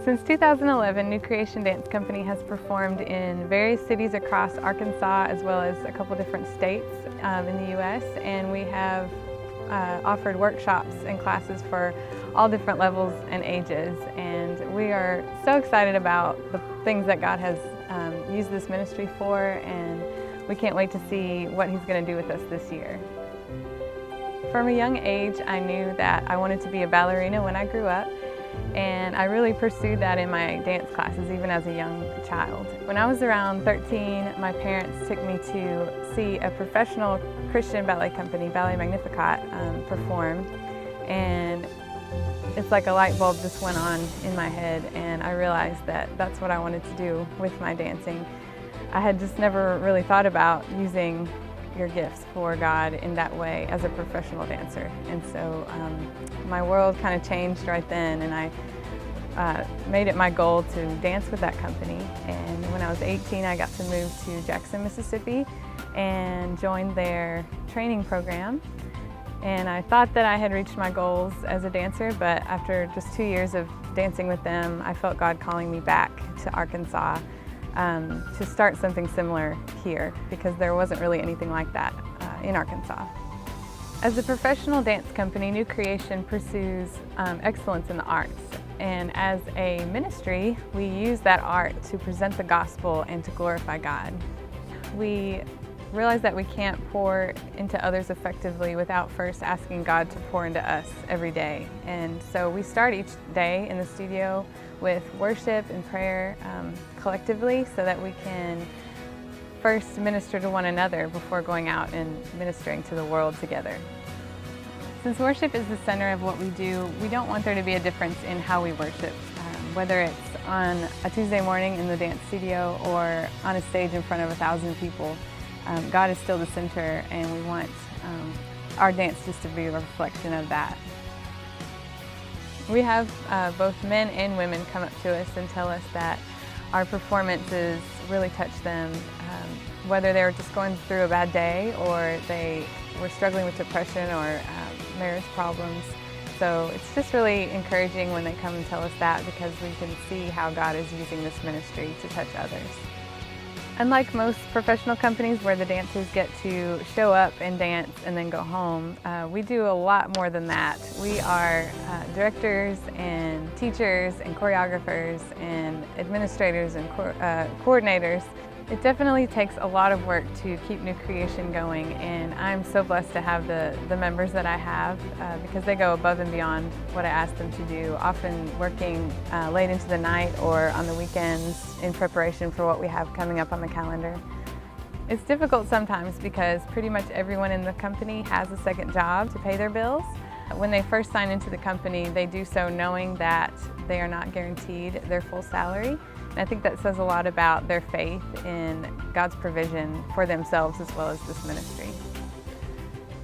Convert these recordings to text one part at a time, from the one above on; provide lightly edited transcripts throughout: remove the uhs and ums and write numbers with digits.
Since 2011, New Creation Dance Company has performed in various cities across Arkansas as well as a couple different states in the U.S. and we have offered workshops and classes for all different levels and ages, and we are so excited about the things that God has used this ministry for, and we can't wait to see what He's going to do with us this year. From a young age, I knew that I wanted to be a ballerina when I grew up, and I really pursued that in my dance classes even as a young child. When I was around 13, my parents took me to see a professional Christian ballet company, Ballet Magnificat, perform, and it's like a light bulb just went on in my head, and I realized that that's what I wanted to do with my dancing. I had just never really thought about using your gifts for God in that way as a professional dancer, and so my world kind of changed right then, and I made it my goal to dance with that company. And when I was 18, I got to move to Jackson, Mississippi and joined their training program. And I thought that I had reached my goals as a dancer, but after just 2 years of dancing with them, I felt God calling me back to Arkansas to start something similar here, because there wasn't really anything like that in Arkansas. As a professional dance company, New Creation pursues excellence in the arts. And as a ministry, we use that art to present the gospel and to glorify God. We realize that we can't pour into others effectively without first asking God to pour into us every day. And so we start each day in the studio with worship and prayer collectively, so that we can first minister to one another before going out and ministering to the world together. Since worship is the center of what we do, we don't want there to be a difference in how we worship. Whether it's on a Tuesday morning in the dance studio or on a stage in front of 1,000 people, God is still the center, and we want our dance just to be a reflection of that. We have both men and women come up to us and tell us that our performances really touch them, whether they were just going through a bad day or they were struggling with depression or marriage problems. So it's just really encouraging when they come and tell us that, because we can see how God is using this ministry to touch others. Unlike most professional companies where the dancers get to show up and dance and then go home, we do a lot more than that. We are directors and teachers and choreographers and administrators and coordinators. It definitely takes a lot of work to keep New Creation going, and I'm so blessed to have the members that I have because they go above and beyond what I ask them to do, often working late into the night or on the weekends in preparation for what we have coming up on the calendar. It's difficult sometimes because pretty much everyone in the company has a second job to pay their bills. When they first sign into the company, they do so knowing that they are not guaranteed their full salary. And I think that says a lot about their faith in God's provision for themselves as well as this ministry.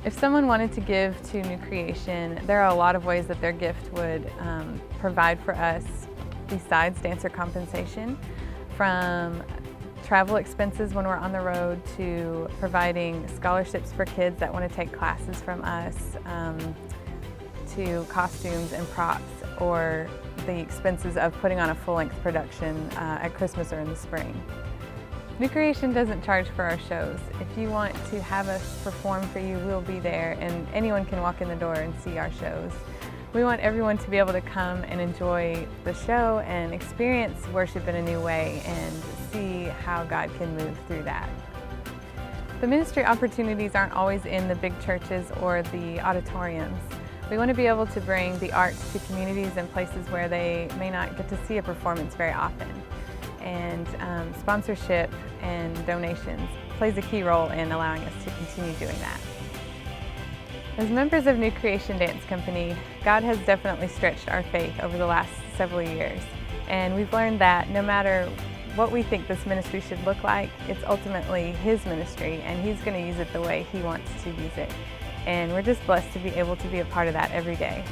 If someone wanted to give to New Creation, there are a lot of ways that their gift would provide for us besides dancer compensation, from travel expenses when we're on the road to providing scholarships for kids that want to take classes from us, to costumes and props, or the expenses of putting on a full-length production at Christmas or in the spring. New Creation doesn't charge for our shows. If you want to have us perform for you, we'll be there, and anyone can walk in the door and see our shows. We want everyone to be able to come and enjoy the show and experience worship in a new way and see how God can move through that. The ministry opportunities aren't always in the big churches or the auditoriums. We want to be able to bring the arts to communities and places where they may not get to see a performance very often. And sponsorship and donations plays a key role in allowing us to continue doing that. As members of New Creation Dance Company, God has definitely stretched our faith over the last several years. And we've learned that no matter what we think this ministry should look like, it's ultimately His ministry, and He's going to use it the way He wants to use it. And we're just blessed to be able to be a part of that every day.